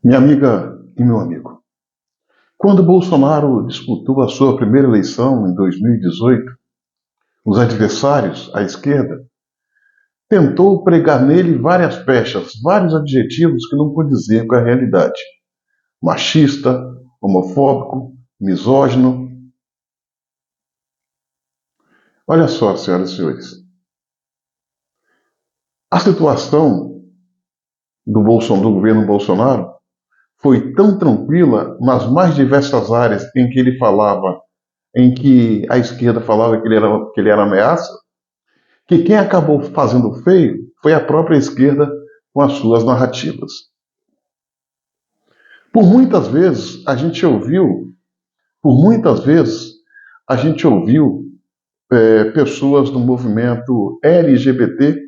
Minha amiga e meu amigo, quando Bolsonaro disputou a sua primeira eleição em 2018, os adversários, à esquerda, tentou pregar nele várias pechas, vários adjetivos que não condiziam com a realidade. Machista, homofóbico, misógino. Olha só, senhoras e senhores, a situação do governo Bolsonaro foi tão tranquila nas mais diversas áreas em que ele falava, em que a esquerda falava que ele era ameaça, que quem acabou fazendo feio foi a própria esquerda com as suas narrativas. Por muitas vezes a gente ouviu, por muitas vezes a gente ouviu pessoas do movimento LGBT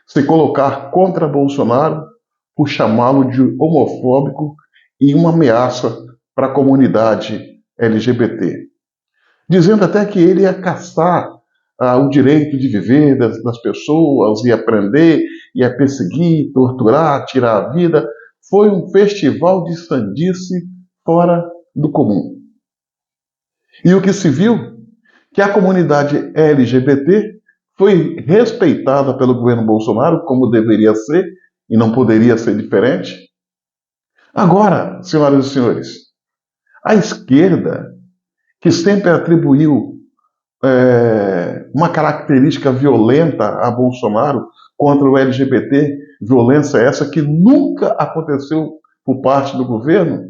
se colocar contra Bolsonaro por chamá-lo de homofóbico e uma ameaça para a comunidade LGBT, dizendo até que ele ia caçar o direito de viver das pessoas, ia prender, ia perseguir, torturar, tirar a vida. Foi um festival de sandice fora do comum. E o que se viu? Que a comunidade LGBT foi respeitada pelo governo Bolsonaro, como deveria ser, e não poderia ser diferente. Agora, senhoras e senhores, a esquerda, que sempre atribuiu uma característica violenta a Bolsonaro contra o LGBT, violência essa que nunca aconteceu por parte do governo,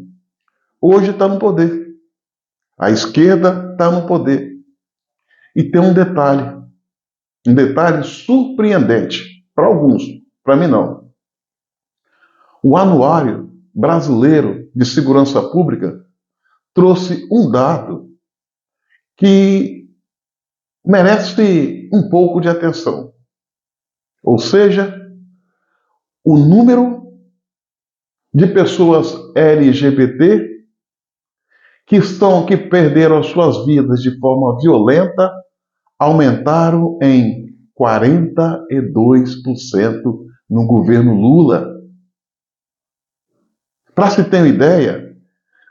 hoje está no poder. A esquerda está no poder. E tem um detalhe surpreendente, para alguns, para mim não. O Anuário Brasileiro de Segurança Pública trouxe um dado que merece um pouco de atenção. Ou seja, o número de pessoas LGBT que perderam as suas vidas de forma violenta aumentaram em 42% no governo Lula. Para se ter uma ideia,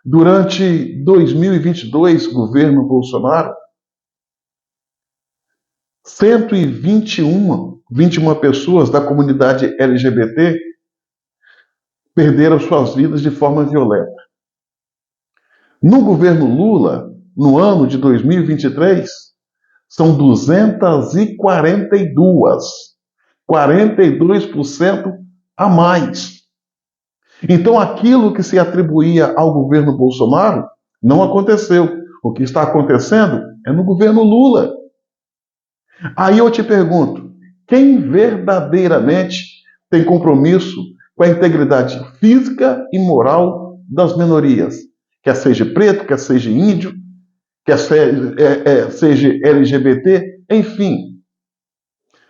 durante 2022, governo Bolsonaro, 121 pessoas da comunidade LGBT perderam suas vidas de forma violenta. No governo Lula, no ano de 2023, são 242, 42% a mais. Então, aquilo que se atribuía ao governo Bolsonaro não aconteceu. O que está acontecendo é no governo Lula. Aí eu te pergunto, quem verdadeiramente tem compromisso com a integridade física e moral das minorias? Quer seja preto, quer seja índio, quer seja LGBT, enfim.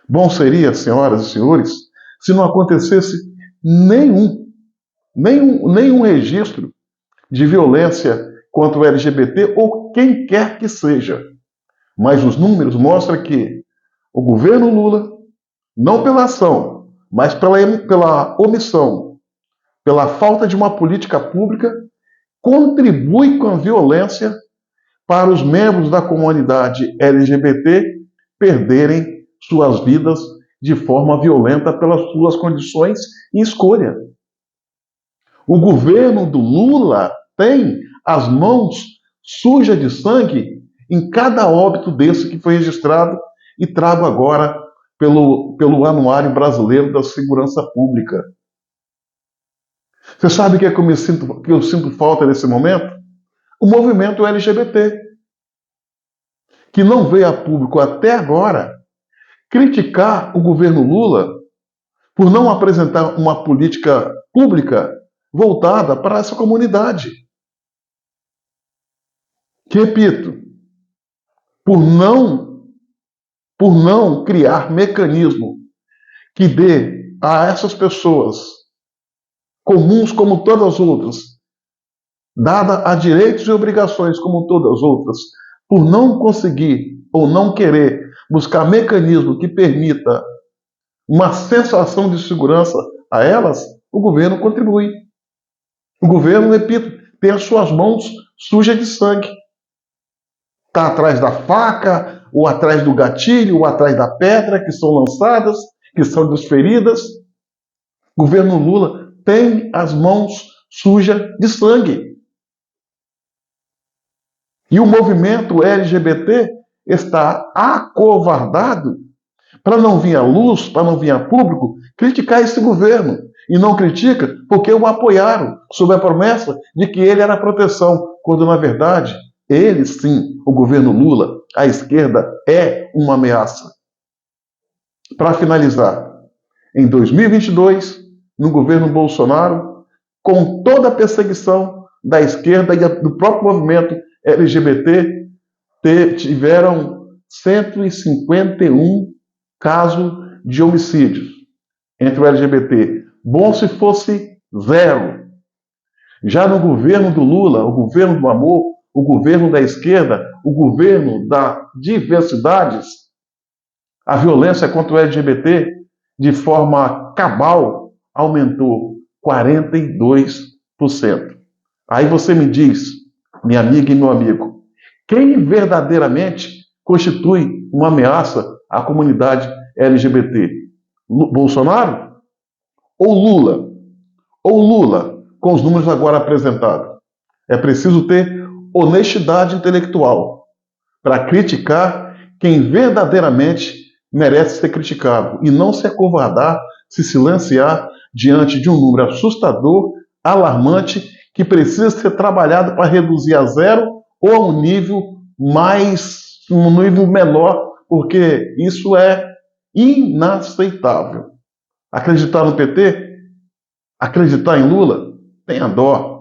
Bom seria, senhoras e senhores, se não acontecesse nenhum registro de violência contra o LGBT ou quem quer que seja. Mas os números mostram que o governo Lula, não pela ação, mas pela omissão, pela falta de uma política pública, contribui com a violência para os membros da comunidade LGBT perderem suas vidas de forma violenta pelas suas condições e escolha. O governo do Lula tem as mãos sujas de sangue em cada óbito desse que foi registrado e trago agora pelo Anuário Brasileiro da Segurança Pública. Você sabe o que é que eu sinto falta nesse momento? O movimento LGBT, que não veio a público até agora criticar o governo Lula por não apresentar uma política pública voltada para essa comunidade. Repito, por não criar mecanismo que dê a essas pessoas comuns como todas as outras, dada a direitos e obrigações como todas as outras, por não conseguir ou não querer buscar mecanismo que permita uma sensação de segurança a elas, o governo contribui. O governo, repito, tem as suas mãos sujas de sangue. Está atrás da faca, ou atrás do gatilho, ou atrás da pedra que são lançadas, que são desferidas. O governo Lula tem as mãos sujas de sangue. E o movimento LGBT está acovardado para não vir à luz, para não vir a público, criticar esse governo. E não critica porque o apoiaram, sob a promessa de que ele era a proteção, quando na verdade, ele sim, o governo Lula, a esquerda, é uma ameaça. Para finalizar, em 2022, no governo Bolsonaro, com toda a perseguição da esquerda e do próprio movimento LGBT, tiveram 151 casos de homicídios entre o LGBT. Bom se fosse zero. Já no governo do Lula, o governo do amor, o governo da esquerda, o governo das diversidades, a violência contra o LGBT, de forma cabal, aumentou 42%. Aí você me diz, minha amiga e meu amigo, quem verdadeiramente constitui uma ameaça à comunidade LGBT? Bolsonaro ou Lula? Ou Lula, com os números agora apresentados? É preciso ter honestidade intelectual para criticar quem verdadeiramente merece ser criticado e não se acovardar, se silenciar diante de um número assustador, alarmante, que precisa ser trabalhado para reduzir a zero ou a um nível menor, porque isso é inaceitável. Acreditar no PT? Acreditar em Lula? Tenha dó.